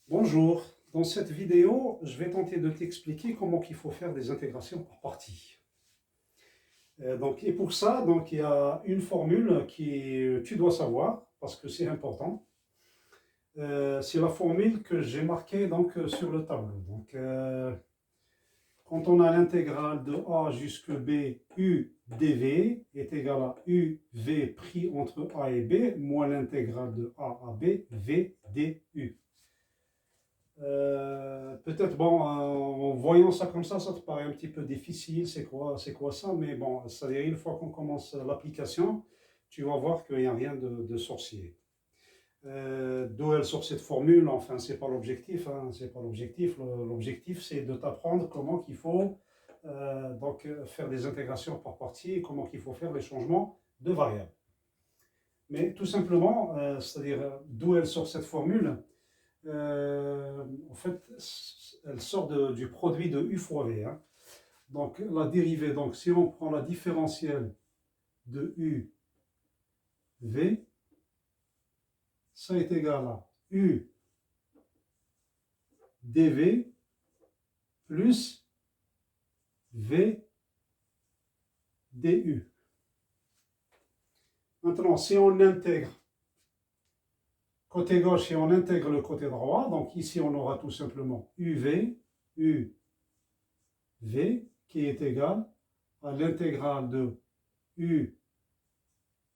Bonjour, dans cette vidéo, je vais tenter de t'expliquer comment il faut faire des intégrations par partie. Et pour ça, il y a une formule que tu dois savoir, parce que c'est important. C'est la formule que j'ai marquée sur le tableau. Quand on a l'intégrale de A jusque B, U dV est égal à UV pris entre A et B, moins l'intégrale de A à B, V du. Peut-être, en voyant ça comme ça te paraît un petit peu difficile, c'est quoi ça? Mais bon, c'est-à-dire une fois qu'on commence l'application, tu vas voir qu'il n'y a rien de sorcier. D'où elle sort cette formule? Enfin, c'est pas l'objectif, hein, c'est pas l'objectif. L'objectif, c'est de t'apprendre comment qu'il faut faire des intégrations par partie et comment qu'il faut faire les changements de variables. Mais tout simplement, c'est-à-dire d'où elle sort cette formule? En fait, elle sort du produit de U fois V, hein. Donc la dérivée, si on prend la différentielle de U V, ça est égal à U dV plus V du. Maintenant, si on intègre côté gauche et on intègre le côté droit, donc ici on aura tout simplement UV qui est égal à l'intégrale de U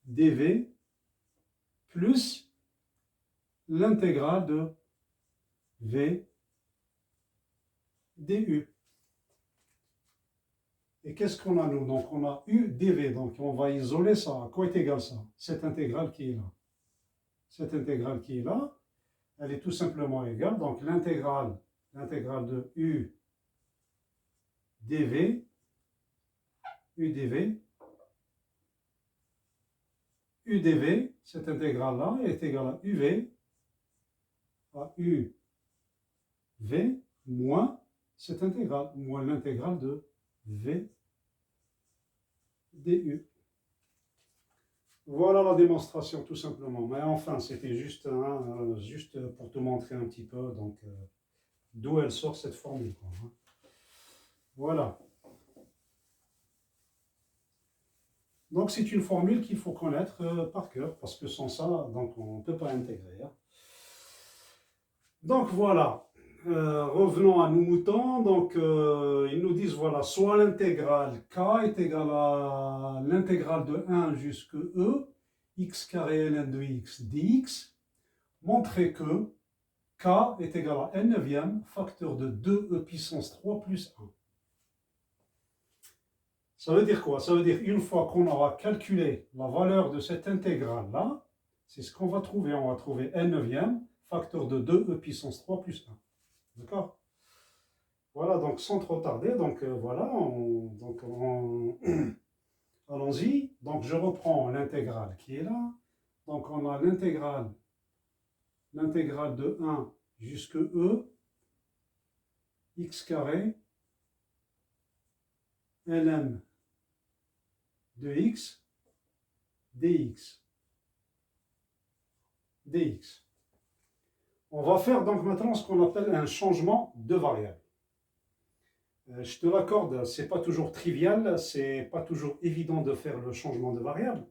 dV plus l'intégrale de V du. Et qu'est-ce qu'on a nous? Donc on a U dV, donc on va isoler ça. À quoi est égal ça? Cette intégrale qui est là. Cette intégrale qui est là, elle est tout simplement égale, donc l'intégrale de U dV, cette intégrale-là est égale à UV moins cette intégrale, moins l'intégrale de V du. Voilà la démonstration tout simplement. Mais enfin, c'était juste, juste pour te montrer un petit peu d'où elle sort cette formule, quoi, hein. Voilà. Donc c'est une formule qu'il faut connaître par cœur, parce que sans ça, on ne peut pas intégrer, hein. Donc voilà. Revenons à nos moutons. Ils nous disent, voilà, soit l'intégrale k est égale à l'intégrale de 1 jusqu'à e, x carré ln de x dx. Montrer que k est égal à n neuvième facteur de 2e puissance 3 plus 1. Ça veut dire quoi? Ça veut dire une fois qu'on aura calculé la valeur de cette intégrale-là, c'est ce qu'on va trouver. On va trouver n neuvième facteur de 2e puissance 3 plus 1. D'accord? Voilà, donc sans trop tarder, voilà, allons-y. Donc je reprends l'intégrale qui est là. Donc on a l'intégrale de 1 jusqu'à e, x carré, ln de x, dx. On va faire donc maintenant ce qu'on appelle un changement de variable. Je te l'accorde, c'est pas toujours trivial, c'est pas toujours évident de faire le changement de variable,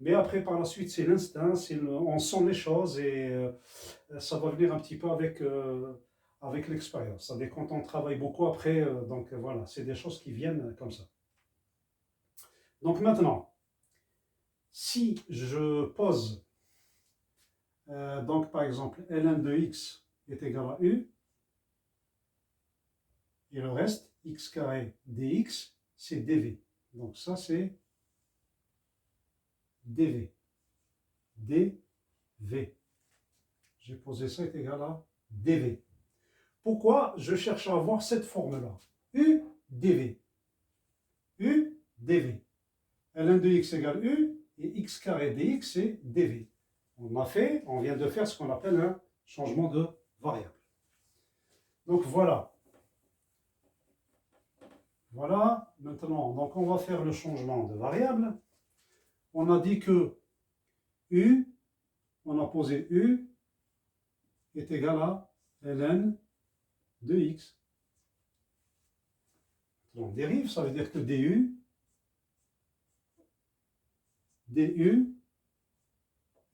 mais après par la suite c'est l'instinct, on sent les choses et ça va venir un petit peu avec l'expérience. C'est-à-dire quand on travaille beaucoup après, voilà, c'est des choses qui viennent comme ça. Donc maintenant, si je pose par exemple ln de x est égal à u, et le reste, x carré dx, c'est dv. Donc ça, c'est dv. dv. J'ai posé ça est égal à dv. Pourquoi je cherche à avoir cette forme-là? U dv. U dv. ln de x égale u, et x carré dx, c'est dv. On vient de faire ce qu'on appelle un changement de variable. Donc voilà. Voilà, maintenant, on va faire le changement de variable. On a dit que U, on a posé U, est égal à ln de x. On dérive, ça veut dire que du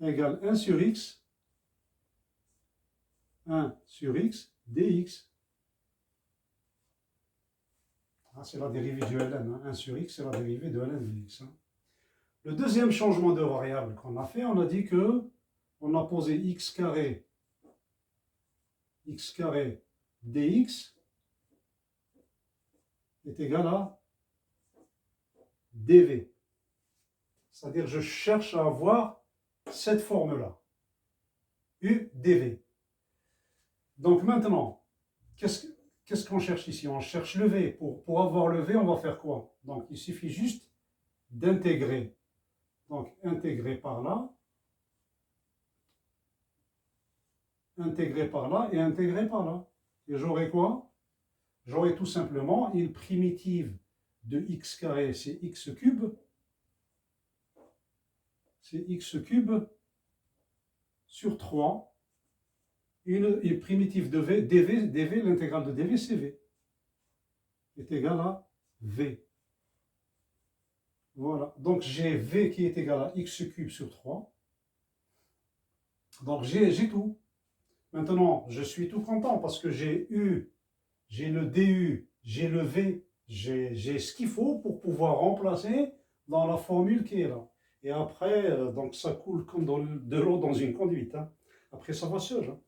égale 1 sur x, 1 sur x dx. Ah, c'est la dérivée du ln. Hein. 1 sur x, c'est la dérivée de ln de x. Hein. Le deuxième changement de variable qu'on a fait, on a dit que on a posé x carré dx est égal à dv. C'est-à-dire je cherche à avoir cette forme-là. U dv. Donc maintenant, qu'est-ce qu'on cherche ici? On cherche le v. Pour avoir le v, on va faire quoi? Donc il suffit juste d'intégrer. Donc intégrer par là. Intégrer par là et intégrer par là. Et j'aurai quoi? J'aurai tout simplement une primitive de x carré, c'est x cube. C'est x cube sur 3. Une primitive de v, dv, l'intégrale de dv, c'est v. Est égal à v. Voilà. Donc j'ai v qui est égal à x cube sur 3. Donc j'ai tout. Maintenant, je suis tout content parce que j'ai eu, j'ai le du, j'ai le v, j'ai ce qu'il faut pour pouvoir remplacer dans la formule qui est là. Et après, donc ça coule comme de l'eau dans une conduite. Hein. Après, ça va seul. Hein.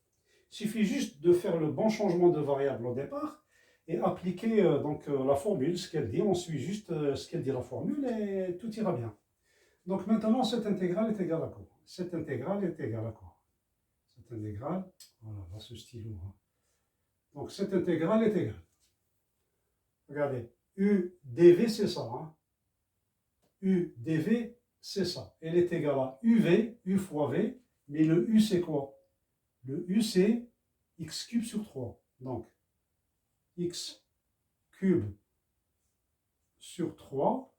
Il suffit juste de faire le bon changement de variable au départ et appliquer la formule, ce qu'elle dit. On suit juste ce qu'elle dit la formule et tout ira bien. Donc maintenant, cette intégrale est égale à quoi? Cette intégrale est égale à quoi? Cette intégrale, voilà, là ce stylo. Hein. Donc cette intégrale est égale. Regardez, u dv c'est ça. Hein. U dv c'est ça. Elle est égale à uv, u fois v, mais le u c'est quoi? Le u c'est x cube sur 3. Donc x cube sur 3,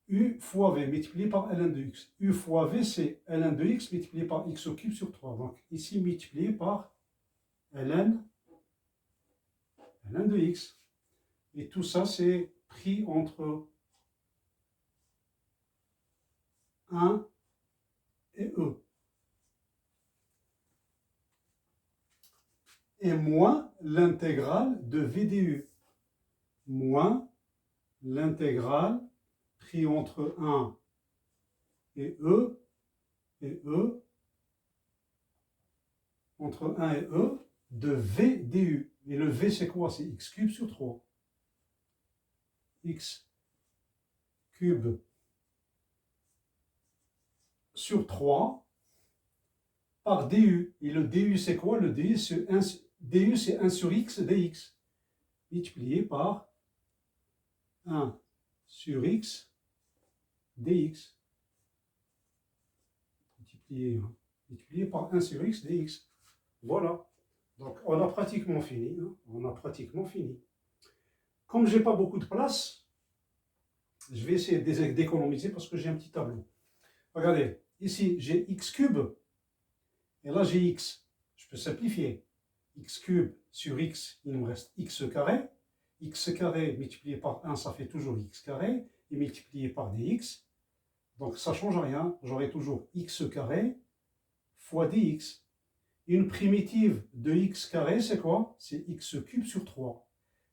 u fois v multiplié par ln de x. U fois v c'est ln de x multiplié par x au cube sur 3. Donc ici multiplié par ln de x. Et tout ça c'est pris entre 1 et e. Et moins l'intégrale de v du. Moins l'intégrale pris entre 1 et e, entre 1 et e, de v du. Et le v c'est quoi? C'est x cube sur 3. X cube sur 3 par du. Et le du c'est quoi? Le du c'est 1 sur x dx multiplié par 1 sur x dx multiplié par 1 sur x dx. Voilà. Donc on a pratiquement fini. Hein. On a pratiquement fini. Comme j'ai pas beaucoup de place, je vais essayer d'économiser parce que j'ai un petit tableau. Regardez, ici j'ai x cube et là j'ai x. Je peux simplifier. X cube sur x, il me reste x carré. X carré multiplié par 1, ça fait toujours x carré. Et multiplié par dx. Donc ça ne change rien. J'aurai toujours x carré fois dx. Une primitive de x carré, c'est quoi? C'est x cube sur 3.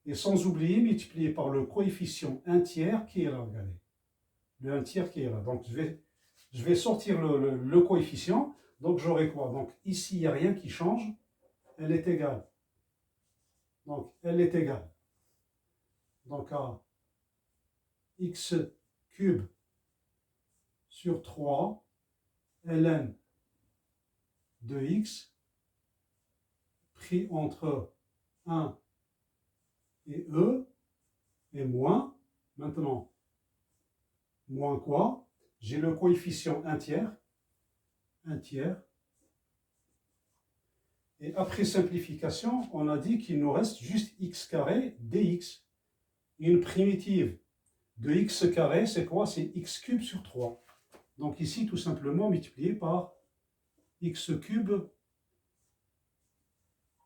Et sans oublier, multiplié par le coefficient 1 tiers qui est là, regardez. Le 1 tiers qui est là. Donc je vais sortir le coefficient. Donc j'aurai quoi? Donc ici, il n'y a rien qui change. Elle est égale. Donc elle est égale. Donc à x cube sur 3 ln de x pris entre 1 et e et moins, maintenant, moins quoi? J'ai le coefficient 1 tiers, et après simplification, on a dit qu'il nous reste juste x carré dx. Une primitive de x carré, c'est quoi? C'est x cube sur 3. Donc ici, tout simplement multiplié par x cube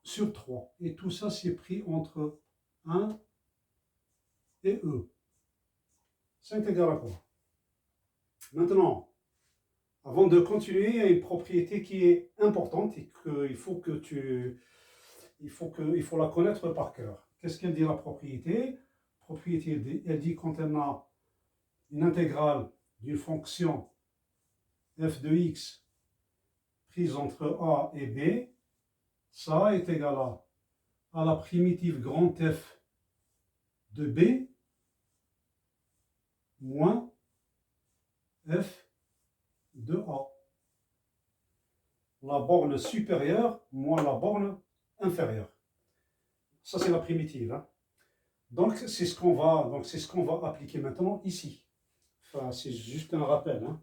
sur 3. Et tout ça, c'est pris entre 1 et E. C'est égal à quoi? Maintenant, avant de continuer, il y a une propriété qui est importante et qu'il faut que il faut la connaître par cœur. Qu'est-ce qu'elle dit la propriété? Propriété, elle dit quand elle a une intégrale d'une fonction f de x prise entre a et b, ça est égal à la primitive grand F de b moins f de a. La borne supérieure moins la borne inférieure. Ça, c'est la primitive. Hein. Donc, c'est ce qu'on va appliquer maintenant ici. Enfin, c'est juste un rappel. Hein.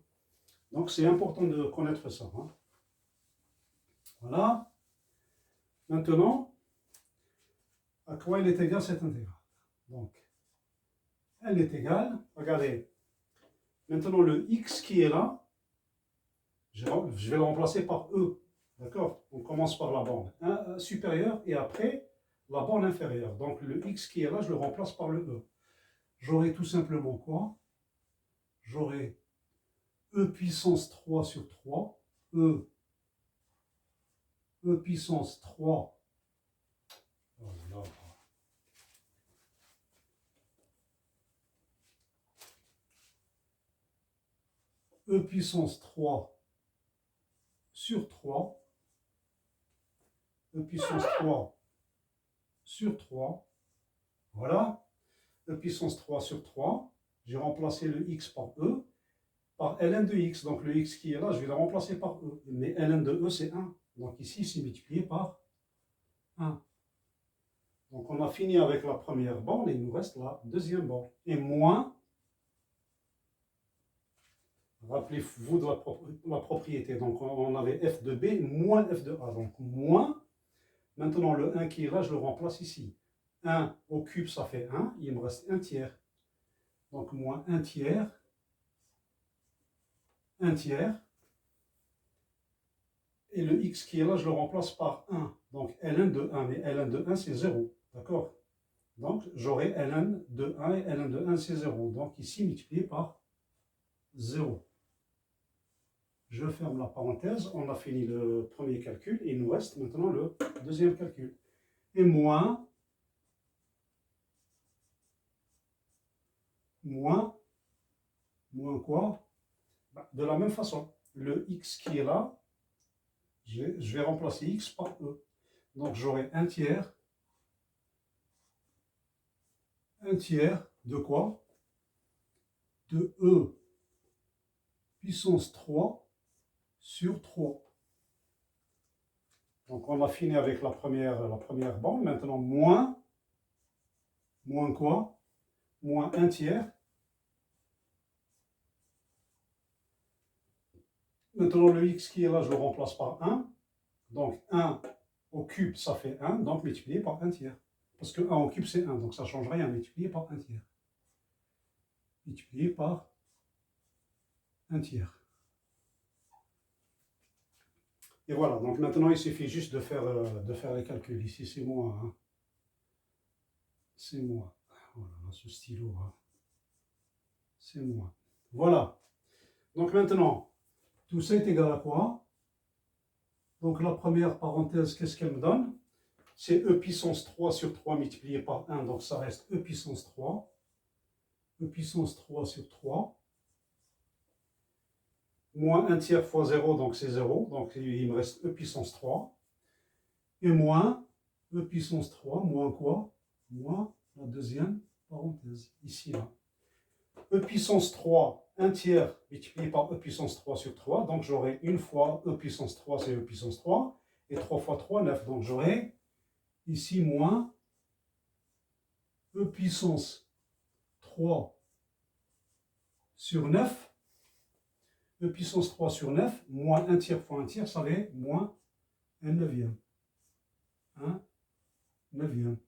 Donc, c'est important de connaître ça. Hein. Voilà. Maintenant, à quoi elle est égale cette intégrale? Donc, elle est égale, regardez, maintenant le x qui est là, je vais le remplacer par e. D'accord? On commence par la borne supérieure et après la borne inférieure. Donc, le x qui est là, je le remplace par le e. J'aurai tout simplement quoi? J'aurai e puissance 3 sur 3, e puissance 3, voilà. E puissance 3 sur 3, E puissance 3 sur 3, voilà, E puissance 3 sur 3, j'ai remplacé le x par E, par ln de x, donc le x qui est là, je vais le remplacer par E, mais ln de E c'est 1, donc ici c'est multiplié par 1. Donc on a fini avec la première borne et il nous reste la deuxième borne, et moins, rappelez-vous de la propriété, donc on avait f de b moins f de a, donc moins, maintenant le 1 qui est là, je le remplace ici. 1 au cube, ça fait 1, il me reste 1 tiers. Donc moins 1 tiers, 1 tiers. Et le x qui est là, je le remplace par 1. Donc ln de 1, mais ln de 1 c'est 0, d'accord? Donc j'aurai ln de 1 et ln de 1 c'est 0. Donc ici multiplié par 0. Je ferme la parenthèse, on a fini le premier calcul, et il nous reste maintenant le deuxième calcul. Et moins quoi? De la même façon, le x qui est là, je vais remplacer x par e. Donc j'aurai 1 tiers de quoi? De e puissance 3 sur 3. Donc on a fini avec la première borne. Maintenant moins quoi? Moins 1 tiers. Maintenant le x qui est là, je le remplace par 1. Donc 1 au cube, ça fait 1. Donc multiplié par 1 tiers. Parce que 1 au cube, c'est 1. Donc ça ne change rien. Multiplié par 1 tiers. Multiplié par 1 tiers. Et voilà, donc maintenant il suffit juste de faire les calculs. Ici c'est moi. Hein. C'est moi. Voilà, ce stylo. Hein. C'est moi. Voilà. Donc maintenant, tout ça est égal à quoi? Donc la première parenthèse, qu'est-ce qu'elle me donne? C'est e puissance 3 sur 3 multiplié par 1. Donc ça reste e puissance 3. E puissance 3 sur 3. Moins 1 tiers fois 0, donc c'est 0. Donc il me reste e puissance 3. Et moins e puissance 3, moins quoi? Moins la deuxième parenthèse, ici, là. E puissance 3, 1 tiers multiplié par e puissance 3 sur 3. Donc j'aurai une fois e puissance 3, c'est e puissance 3. Et 3 fois 3, 9. Donc j'aurai ici moins e puissance 3 sur 9. E puissance 3 sur 9, moins 1 tiers fois 1 tiers, ça fait moins 1 neuvième. 1 neuvième.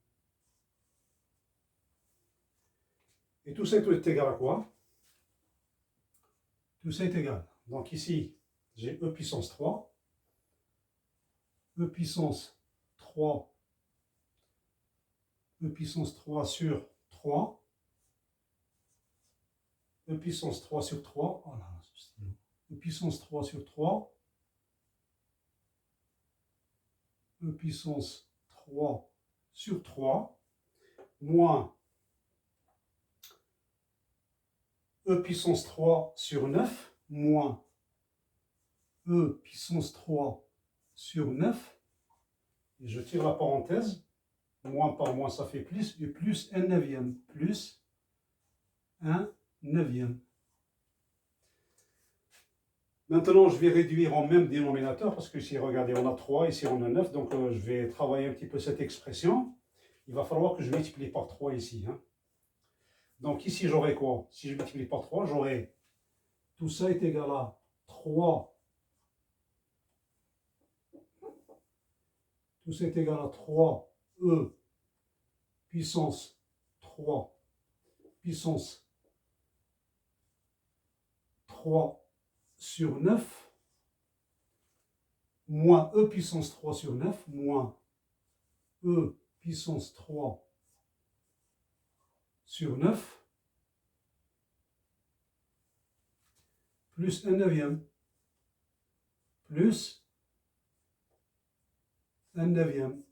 Et tout ça est égal à quoi? Tout ça est égal. Donc ici, j'ai e puissance 3. E puissance 3, E puissance 3 sur 3, E puissance 3 sur 3, oh là, E puissance 3 sur 3, E puissance 3 sur 3, moins E puissance 3 sur 9, moins E puissance 3 sur 9, et je tire la parenthèse, moins par moins ça fait plus, et plus 1 neuvième, plus 1 neuvième. Maintenant, je vais réduire en même dénominateur, parce que ici, regardez, on a 3, ici on a 9, donc je vais travailler un petit peu cette expression. Il va falloir que je multiplie par 3 ici. Hein. Donc ici, j'aurai quoi? Si je multiplie par 3, j'aurai, tout ça est égal à 3. Tout ça est égal à 3E puissance 3 puissance 3 sur 9 moins E puissance 3 sur 9 moins E puissance 3 sur 9 plus 1 neuvième plus 1 neuvième.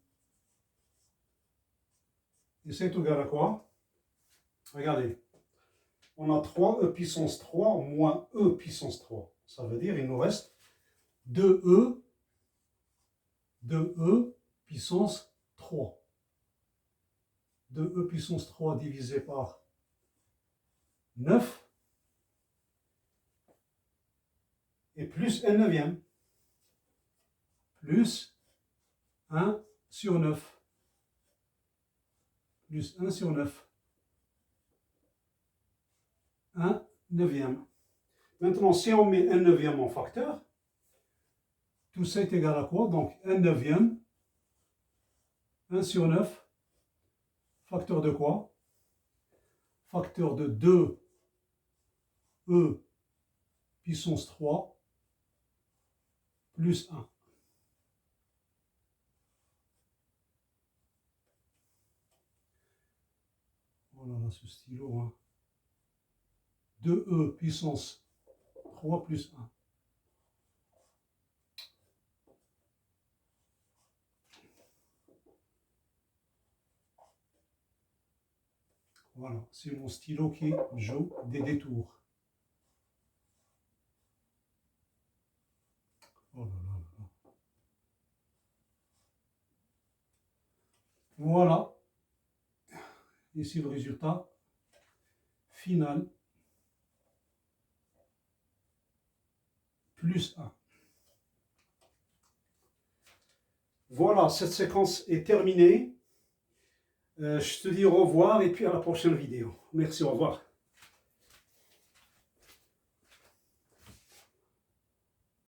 Et c'est égal à quoi? Regardez, on a 3E puissance 3 moins E puissance 3. Ça veut dire qu'il nous reste 2E puissance 3. 2E puissance 3 divisé par 9 et plus 1 neuvième plus 1 sur 9 plus 1 sur 9 1 neuvième. Maintenant, si on met 1 neuvième en facteur, tout ça est égal à quoi? Donc 1 neuvième, 1 sur 9, facteur de quoi? Facteur de 2E puissance 3 plus 1. Oh là là, ce stylo, hein. 2E puissance 3 plus 1. Voilà, c'est mon stylo qui joue des détours. Oh là là là là. Voilà. Ici le résultat final. Plus 1. Voilà, cette séquence est terminée. Je te dis au revoir et puis à la prochaine vidéo. Merci, au revoir.